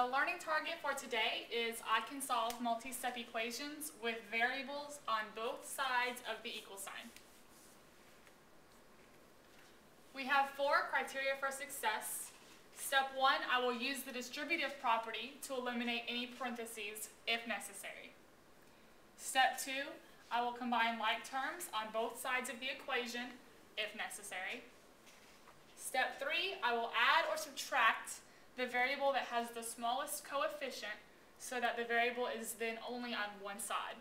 The learning target for today is I can solve multi-step equations with variables on both sides of the equal sign. We have 4 criteria for success. Step 1, I will use the distributive property to eliminate any parentheses if necessary. Step 2, I will combine like terms on both sides of the equation if necessary. Step 3, I will add or subtract the variable that has the smallest coefficient so that the variable is then only on one side.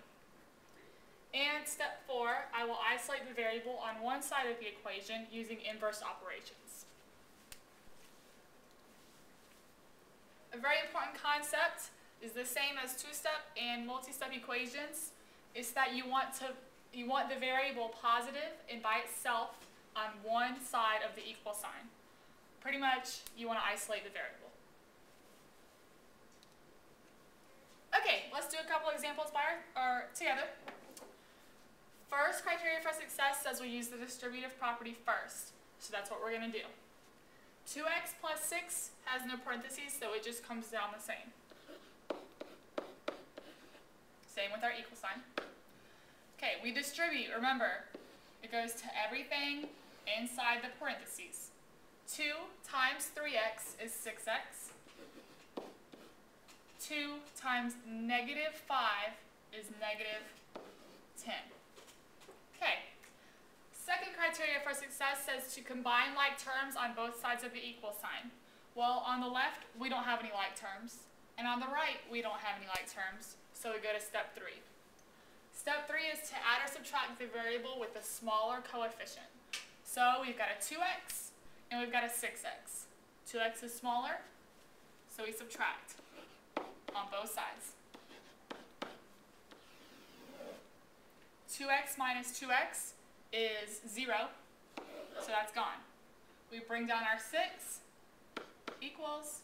And step 4, I will isolate the variable on one side of the equation using inverse operations. A very important concept is the same as two-step and multi-step equations. It's that you want the variable positive and by itself on one side of the equal sign. Pretty much, you want to isolate the variable. Okay, let's do a couple examples together. First criteria for success says we use the distributive property first. So that's what we're going to do. 2x plus 6 has no parentheses, so it just comes down the same. Same with our equal sign. Okay, we distribute. Remember, it goes to everything inside the parentheses. 2 times 3x is 6x. 2 times negative 5 is negative 10. Okay. Second criteria for success says to combine like terms on both sides of the equal sign. Well, on the left, we don't have any like terms. And on the right, we don't have any like terms. So we go to step 3. Step 3 is to add or subtract the variable with the smaller coefficient. So we've got a 2x and we've got a 6x. 2x is smaller, so we subtract on both sides. 2x minus 2x is 0, so that's gone. We bring down our 6 equals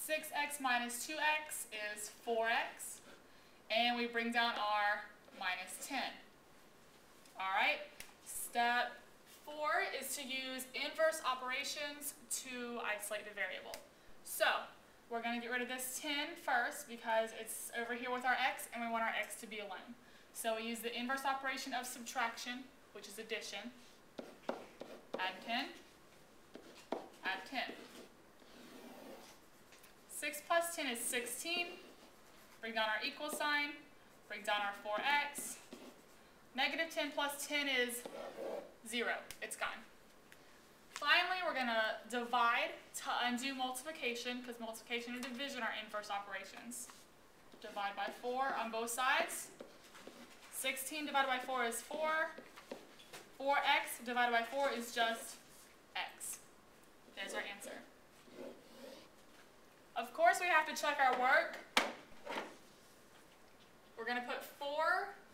6x minus 2x is 4x, and we bring down our minus 10. Alright, step 4 is to use inverse operations to isolate the variable. So, we're going to get rid of this 10 first because it's over here with our x and we want our x to be alone. So we use the inverse operation of subtraction, which is addition. Add 10, add 10. 6 plus 10 is 16. Bring down our equal sign, bring down our 4x. Negative 10 plus 10 is 0. It's gone. Finally, we're going to divide to undo multiplication, because multiplication and division are inverse operations. Divide by 4 on both sides. 16 divided by 4 is 4. 4x divided by 4 is just x. There's our answer. Of course, we have to check our work. We're going to put 4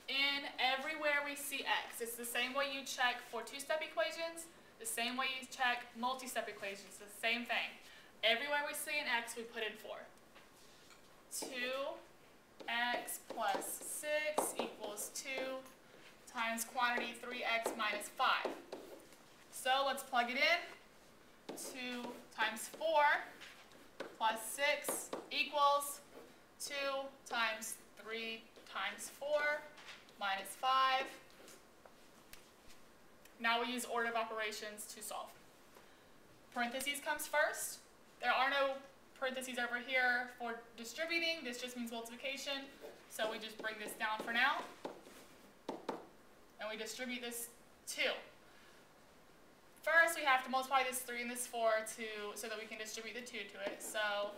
in everywhere we see x. It's the same way you check for two-step equations, the same way you check multi-step equations, the same thing. Everywhere we see an x, we put in 4. 2x plus 6 equals 2 times quantity 3x minus 5. So let's plug it in. 2 times 4 plus 6 equals 2 times 3 times 4 minus 5. Now we use order of operations to solve. Parentheses comes first. There are no parentheses over here for distributing. This just means multiplication. So we just bring this down for now. And we distribute this 2. First, we have to multiply this 3 and this 4 so that we can distribute the 2 to it. So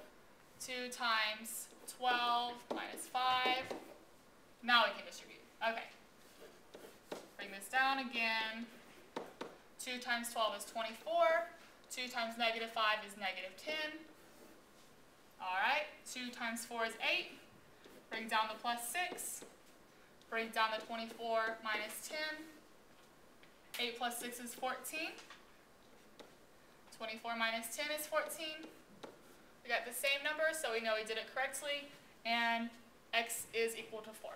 2 times 12 minus 5. Now we can distribute. Okay. Bring this down again. 2 times 12 is 24. 2 times negative 5 is negative 10. Alright, 2 times 4 is 8. Bring down the plus 6. Bring down the 24 minus 10. 8 plus 6 is 14. 24 minus 10 is 14. We got the same number, so we know we did it correctly. And x is equal to 4.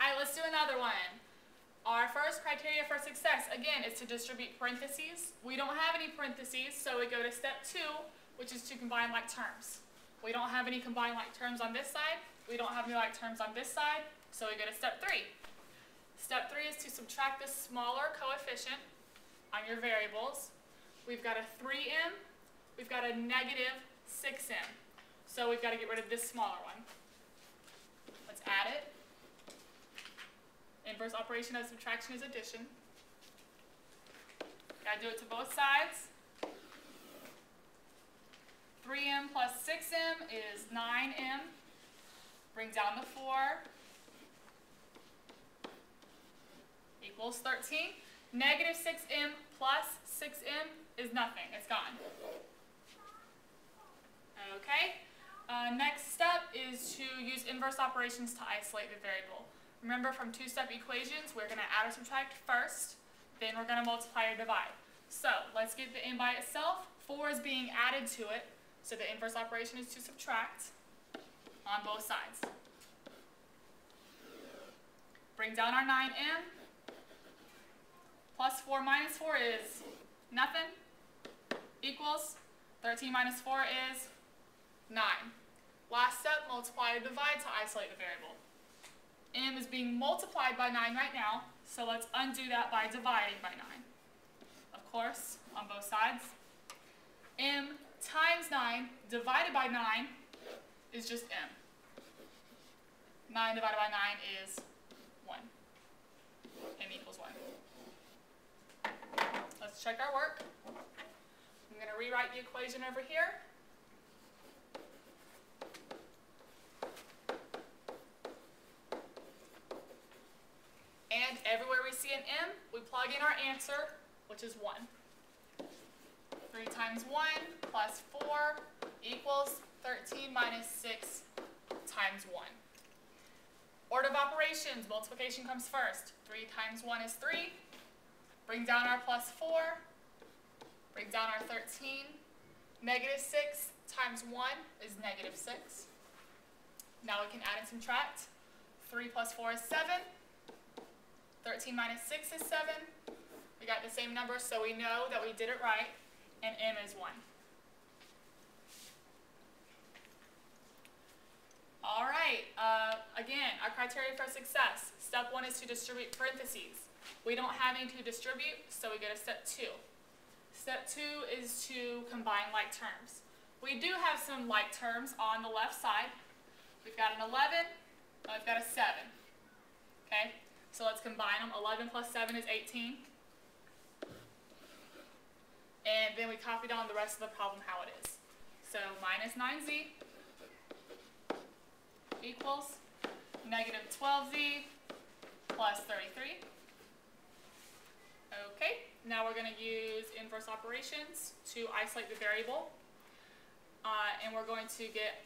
Alright, let's do another one. Our first criteria for success, again, is to distribute parentheses. We don't have any parentheses, so we go to step 2, which is to combine like terms. We don't have any combined like terms on this side. We don't have any like terms on this side, so we go to step 3. Step 3 is to subtract the smaller coefficient on your variables. We've got a 3m, we've got a negative 6m. So we've got to get rid of this smaller one. Let's add it. Inverse operation of subtraction is addition. Got to do it to both sides. 3m plus 6m is 9m. Bring down the 4. Equals 13. Negative 6m plus 6m is nothing. It's gone. Okay. Next step is to use inverse operations to isolate the variable. Remember, from two-step equations, we're going to add or subtract first, then we're going to multiply or divide. So let's get the m by itself. 4 is being added to it, so the inverse operation is to subtract on both sides. Bring down our 9m. Plus 4 minus 4 is nothing. Equals 13 minus 4 is 9. Last step, multiply or divide to isolate the variable. M is being multiplied by 9 right now, so let's undo that by dividing by 9. Of course, on both sides. M times 9 divided by 9 is just m. 9 divided by 9 is 1. M equals 1. Let's check our work. I'm going to rewrite the equation over here. And everywhere we see an m, we plug in our answer, which is 1. 3 times 1 plus 4 equals 13 minus 6 times 1. Order of operations, multiplication comes first. 3 times 1 is 3. Bring down our plus 4. Bring down our 13. Negative 6 times 1 is negative 6. Now we can add and subtract. 3 plus 4 is 7. 13 minus 6 is 7. We got the same number, so we know that we did it right, and m is 1. All right, again, our criteria for success. Step 1 is to distribute parentheses. We don't have any to distribute, so we go to step 2. Step 2 is to combine like terms. We do have some like terms on the left side. We've got an 11, and we've got a 7. Okay, so let's combine them. 11 plus 7 is 18. And then we copy down the rest of the problem how it is. So minus 9z equals negative 12z plus 33. Okay, now we're going to use inverse operations to isolate the variable. And we're going to get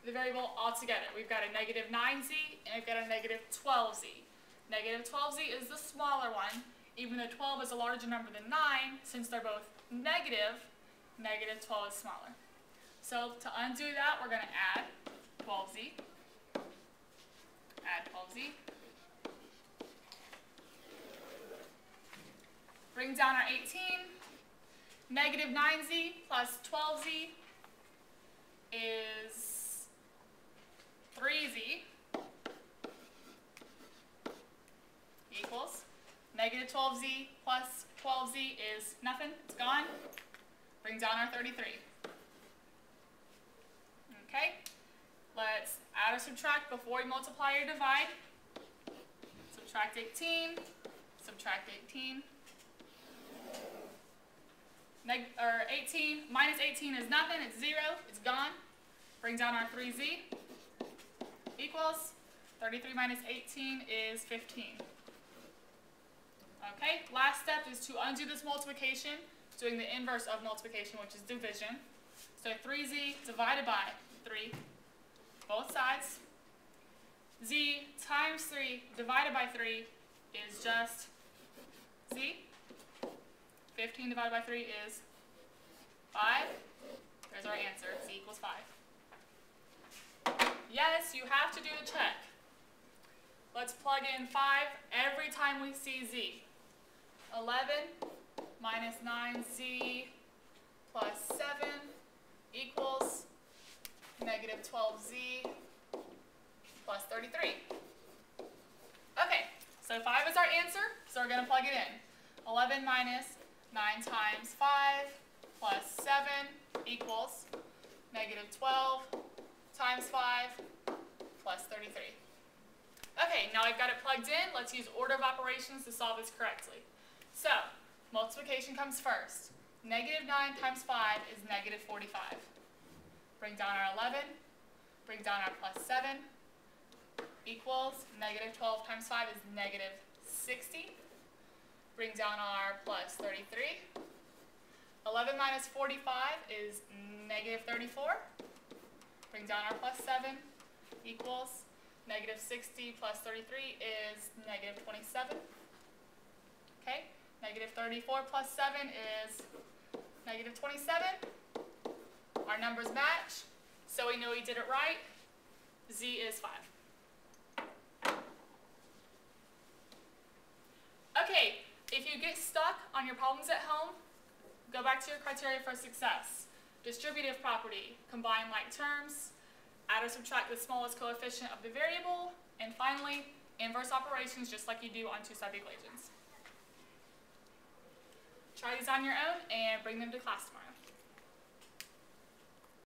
the variable all together. We've got a negative 9z and we've got a negative 12z. Negative 12z is the smaller one, even though 12 is a larger number than 9. Since they're both negative, negative 12 is smaller. So to undo that, we're going to add 12z. Add 12z. Bring down our 18. Negative 9z plus 12z is 3z equals negative 12z plus 12z is nothing. It's gone. Bring down our 33. Okay. Let's add or subtract before we multiply or divide. Subtract 18. Subtract 18. 18 minus 18 is nothing. It's 0. It's gone. Bring down our 3z equals 33 minus 18 is 15. Okay, last step is to undo this multiplication, doing the inverse of multiplication, which is division. So 3z divided by 3, both sides. Z times 3 divided by 3 is just z. 15 divided by 3 is 5. There's our answer. Z equals 5. Yes, you have to do the check. Let's plug in 5 every time we see z. 11 minus 9z plus 7 33. Okay, so 5 is our answer, so we're going to plug it in. 11 minus 9 times 5 plus 7 equals negative 12 times 5 plus 33. Okay, now we've got it plugged in. Let's use order of operations to solve this correctly. So, multiplication comes first. Negative 9 times 5 is negative 45. Bring down our 11, bring down our plus 7, equals negative 12 times 5 is negative 60. Bring down our plus 33. 11 minus 45 is negative 34. Bring down our plus 7 equals negative 60 plus 33 is negative 27. Okay, negative 34 plus 7 is negative 27. Our numbers match, so we know we did it right. Z is 5. Okay, if you get stuck on your problems at home, go back to your criteria for success. Distributive property, combine like terms, add or subtract the smallest coefficient of the variable, and finally, inverse operations just like you do on two-step equations. Try these on your own and bring them to class tomorrow.